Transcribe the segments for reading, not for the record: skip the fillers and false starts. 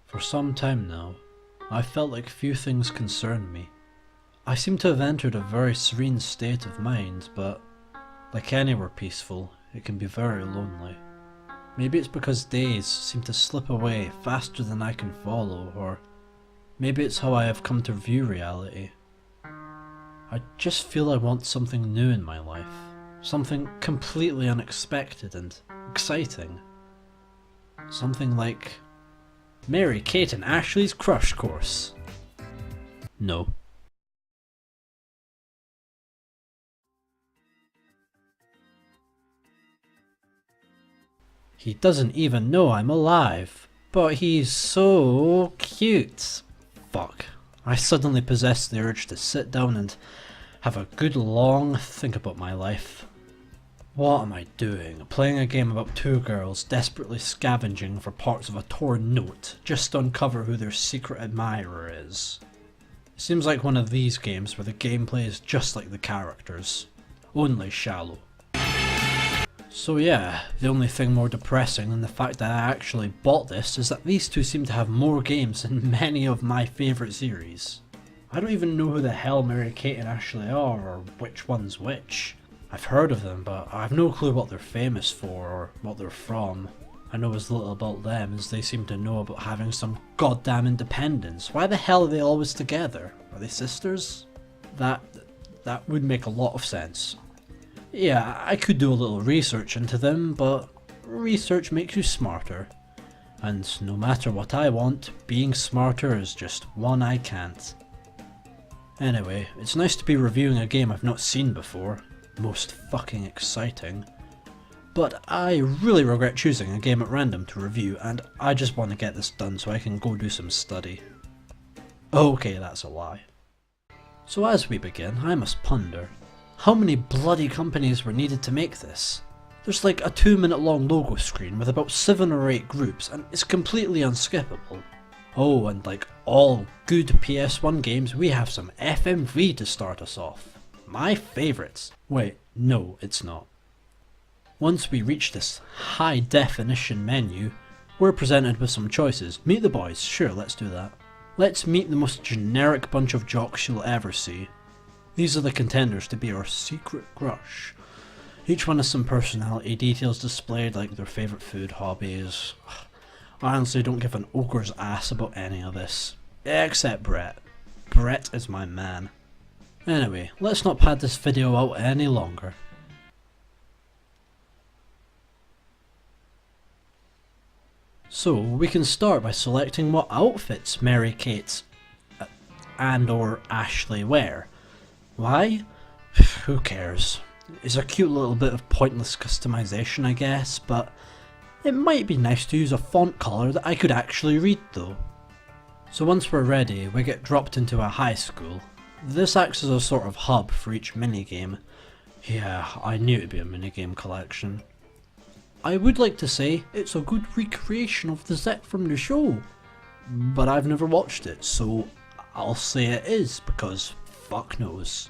For some time now, I felt like few things concerned me. I seem to have entered a very serene state of mind, but like anywhere peaceful, it can be very lonely. Maybe it's because days seem to slip away faster than I can follow, or maybe it's how I have come to view reality. I just feel I want something new in my life, something completely unexpected and exciting. Something like Mary, Kate and Ashley's Crush Course. No. He doesn't even know I'm alive, but he's so cute. Fuck. I suddenly possess the urge to sit down and have a good long think about my life. What am I doing? Playing a game about two girls desperately scavenging for parts of a torn note just to uncover who their secret admirer is. It seems like one of these games where the gameplay is just like the characters, only shallow. So yeah, the only thing more depressing than the fact that I actually bought this is that these two seem to have more games than many of my favourite series. I don't even know who the hell Mary, Kate and Ashley are, or which one's which. I've heard of them, but I have no clue what they're famous for or what they're from. I know as little about them as they seem to know about having some goddamn independence. Why the hell are they always together? Are they sisters? That would make a lot of sense. Yeah, I could do a little research into them, but research makes you smarter. And no matter what I want, being smarter is just one I can't. Anyway, it's nice to be reviewing a game I've not seen before. Most fucking exciting. But I really regret choosing a game at random to review, and I just want to get this done so I can go do some study. Okay, that's a lie. So as we begin, I must ponder. How many bloody companies were needed to make this? There's like a 2-minute long logo screen with about 7 or 8 groups, and it's completely unskippable. Oh, and like all good PS1 games, we have some FMV to start us off. My favourites. Wait, no, it's not. Once we reach this high definition menu, we're presented with some choices. Meet the boys, sure, let's do that. Let's meet the most generic bunch of jocks you'll ever see. These are the contenders to be our secret crush. Each one has some personality details displayed, like their favourite food, hobbies. I honestly don't give an ogre's ass about any of this. Except Brett. Brett is my man. Anyway, let's not pad this video out any longer. So, we can start by selecting what outfits Mary, Kate and or Ashley wear. Why? Who cares? It's a cute little bit of pointless customization, I guess, but it might be nice to use a font colour that I could actually read though. So once we're ready, we get dropped into a high school. This acts as a sort of hub for each minigame. Yeah, I knew it'd be a minigame collection. I would like to say it's a good recreation of the set from the show, but I've never watched it, so I'll say it is, because fuck knows.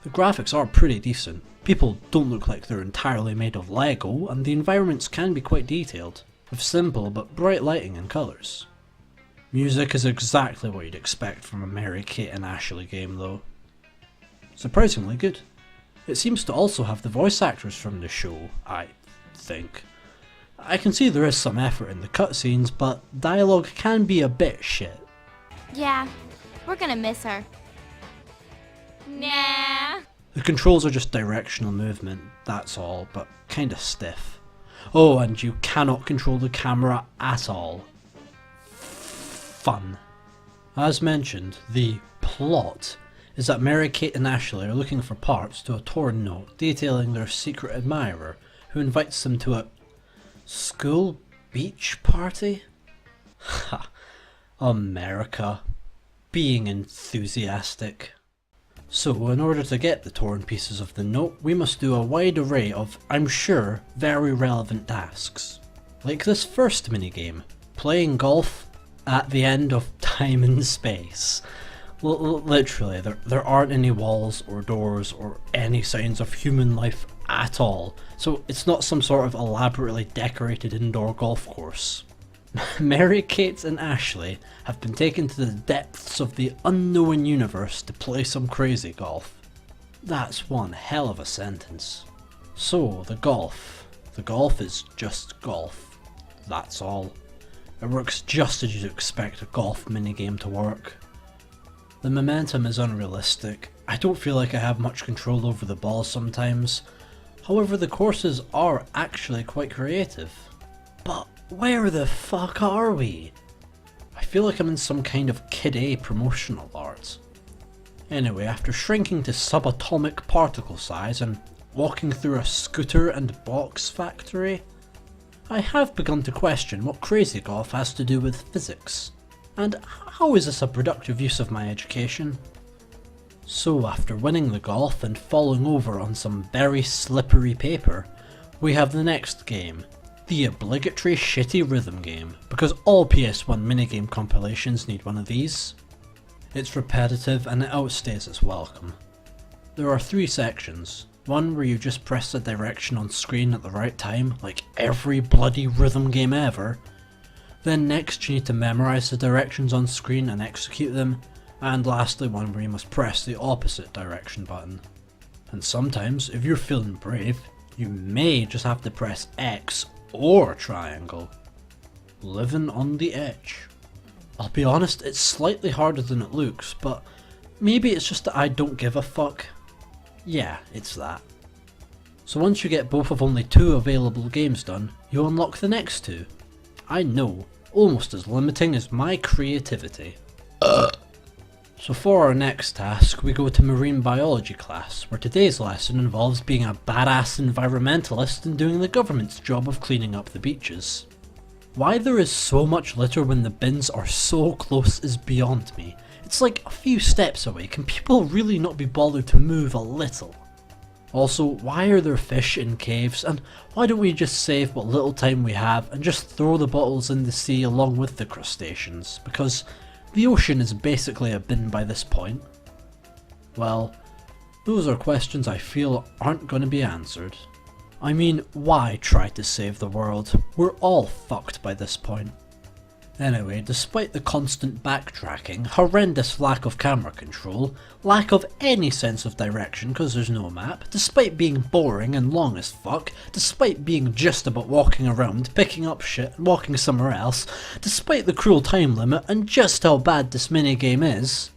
The graphics are pretty decent. People don't look like they're entirely made of Lego, and the environments can be quite detailed, with simple but bright lighting and colours. Music is exactly what you'd expect from a Mary, Kate and Ashley game though. Surprisingly good. It seems to also have the voice actors from the show, I think. I can see there is some effort in the cutscenes, but dialogue can be a bit shit. Yeah, we're gonna miss her. Nah. The controls are just directional movement, that's all, but kinda stiff. Oh, and you cannot control the camera at all. Fun. As mentioned, the plot is that Mary, Kate and Ashley are looking for parts to a torn note detailing their secret admirer who invites them to a school beach party? Ha. America. Being enthusiastic. So, in order to get the torn pieces of the note, we must do a wide array of, I'm sure, very relevant tasks. Like this first minigame, playing golf at the end of time and space. Literally, there aren't any walls or doors or any signs of human life at all, so it's not some sort of elaborately decorated indoor golf course. Mary Kate and Ashley have been taken to the depths of the unknown universe to play some crazy golf. That's one hell of a sentence. So, the golf. The golf is just golf. That's all. It works just as you'd expect a golf minigame to work. The momentum is unrealistic. I don't feel like I have much control over the ball sometimes. However, the courses are actually quite creative. But where the fuck are we? I feel like I'm in some kind of Kid A promotional art. Anyway, after shrinking to subatomic particle size and walking through a scooter and box factory, I have begun to question what crazy golf has to do with physics, and how is this a productive use of my education? So after winning the golf and falling over on some very slippery paper, we have the next game, the obligatory shitty rhythm game, because all PS1 minigame compilations need one of these. It's repetitive and it outstays its welcome. There are 3 sections, one where you just press the direction on screen at the right time, like every bloody rhythm game ever. Then next you need to memorise the directions on screen and execute them, and lastly one where you must press the opposite direction button. And sometimes, if you're feeling brave, you may just have to press X or triangle. Living on the edge. I'll be honest, it's slightly harder than it looks, but maybe it's just that I don't give a fuck. Yeah, it's that. So once you get both of only 2 available games done, you unlock the next 2. I know, almost as limiting as my creativity. So for our next task, we go to marine biology class, where today's lesson involves being a badass environmentalist and doing the government's job of cleaning up the beaches. Why there is so much litter when the bins are so close is beyond me. It's like a few steps away. Can people really not be bothered to move a little? Also, why are there fish in caves, and why don't we just save what little time we have and just throw the bottles in the sea along with the crustaceans, because the ocean is basically a bin by this point? Well, those are questions I feel aren't going to be answered. I mean, why try to save the world? We're all fucked by this point. Anyway, despite the constant backtracking, horrendous lack of camera control, lack of any sense of direction because there's no map, despite being boring and long as fuck, despite being just about walking around, picking up shit and walking somewhere else, despite the cruel time limit and just how bad this minigame is,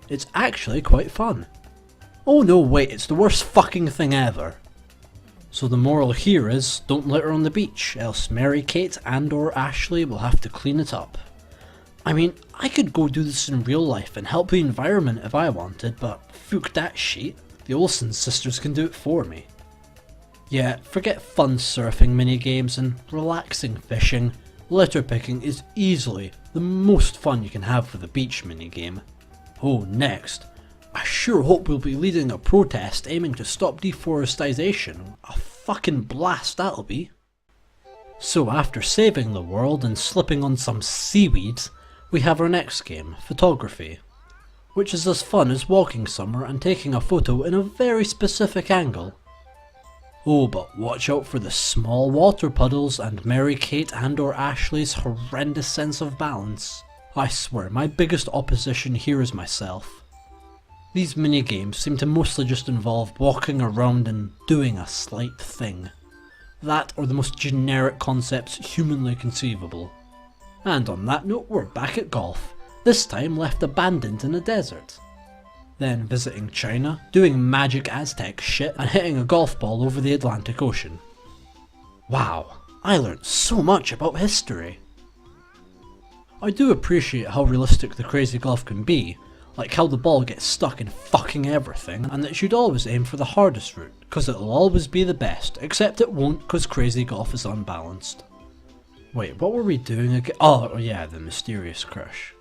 it's actually quite fun. Oh no, wait, it's the worst fucking thing ever. So the moral here is, don't litter on the beach, else Mary Kate and or Ashley will have to clean it up. I mean, I could go do this in real life and help the environment if I wanted, but fuck that shit, the Olsen sisters can do it for me. Yeah, forget fun surfing minigames and relaxing fishing, litter picking is easily the most fun you can have for the beach minigame. Oh, next. I sure hope we'll be leading a protest aiming to stop deforestation. A fucking blast that'll be. So after saving the world and slipping on some seaweed, we have our next game, photography, which is as fun as walking somewhere and taking a photo in a very specific angle. Oh, but watch out for the small water puddles and Mary Kate and or Ashley's horrendous sense of balance. I swear, my biggest opposition here is myself. These minigames seem to mostly just involve walking around and doing a slight thing. That or the most generic concepts humanly conceivable. And on that note, we're back at golf, this time left abandoned in a desert. Then visiting China, doing magic Aztec shit and hitting a golf ball over the Atlantic Ocean. Wow, I learned so much about history. I do appreciate how realistic the crazy golf can be, like how the ball gets stuck in fucking everything, and that you should always aim for the hardest route, cause it'll always be the best, except it won't cause crazy golf is unbalanced. Wait, what were we doing again? Oh yeah, the mysterious crush.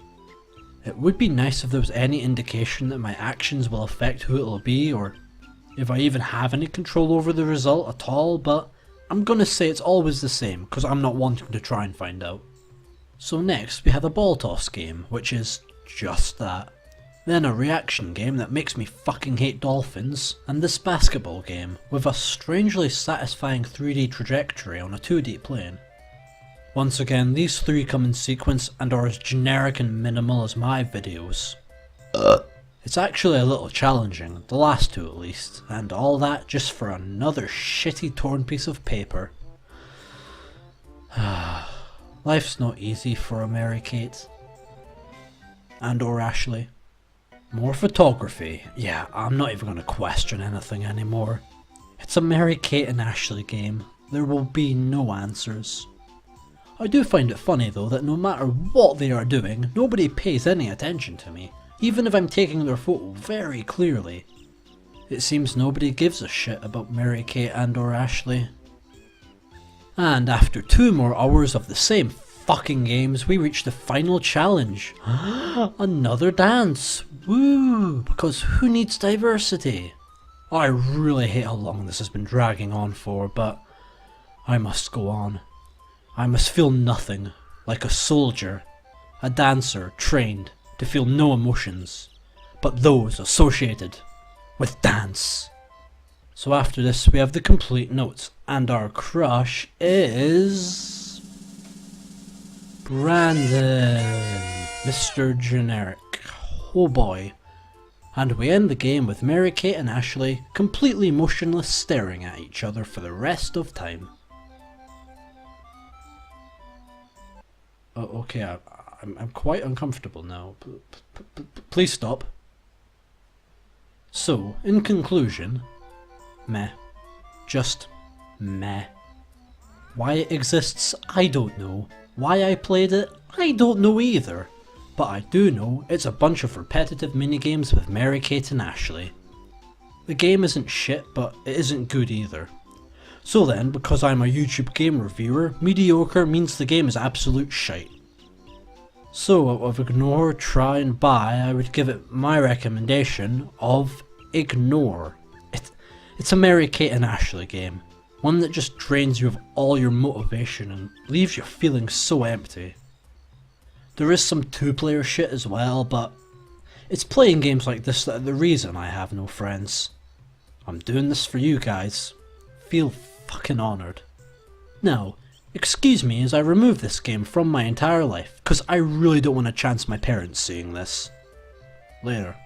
It would be nice if there was any indication that my actions will affect who it'll be, or if I even have any control over the result at all, but I'm gonna say it's always the same, cause I'm not wanting to try and find out. So next we have a ball toss game, which is just that. Then a reaction game that makes me fucking hate dolphins, and this basketball game with a strangely satisfying 3D trajectory on a 2D plane. Once again, these 3 come in sequence and are as generic and minimal as my videos. It's actually a little challenging, the last 2 at least, and all that just for another shitty torn piece of paper. Life's not easy for a Mary Kate. And or Ashley. More photography. Yeah, I'm not even going to question anything anymore. It's a Mary Kate and Ashley game. There will be no answers. I do find it funny though that no matter what they are doing, nobody pays any attention to me, even if I'm taking their photo very clearly. It seems nobody gives a shit about Mary Kate and or Ashley. And after 2 more hours of the same fucking games, we reach the final challenge. Another dance! Woo! Because who needs diversity? I really hate how long this has been dragging on for, but I must go on. I must feel nothing, like a soldier, a dancer trained to feel no emotions, but those associated with dance. So after this we have the complete notes, and our crush is Brandon, Mr. Generic. Oh boy. And we end the game with Mary Kate and Ashley completely motionless staring at each other for the rest of time. Oh, okay, I'm quite uncomfortable now. Please stop. So, in conclusion, meh. Just meh. Why it exists, I don't know. Why I played it, I don't know either. But I do know it's a bunch of repetitive minigames with Mary Kate and Ashley. The game isn't shit, but it isn't good either. So then, because I'm a YouTube game reviewer, mediocre means the game is absolute shite. So out of ignore, try and buy, I would give it my recommendation of ignore. It's a Mary Kate and Ashley game. One that just drains you of all your motivation and leaves you feeling so empty. There is some 2-player shit as well, but it's playing games like this that are the reason I have no friends. I'm doing this for you guys. Feel fucking honoured. Now, excuse me as I remove this game from my entire life, because I really don't want to chance my parents seeing this. Later.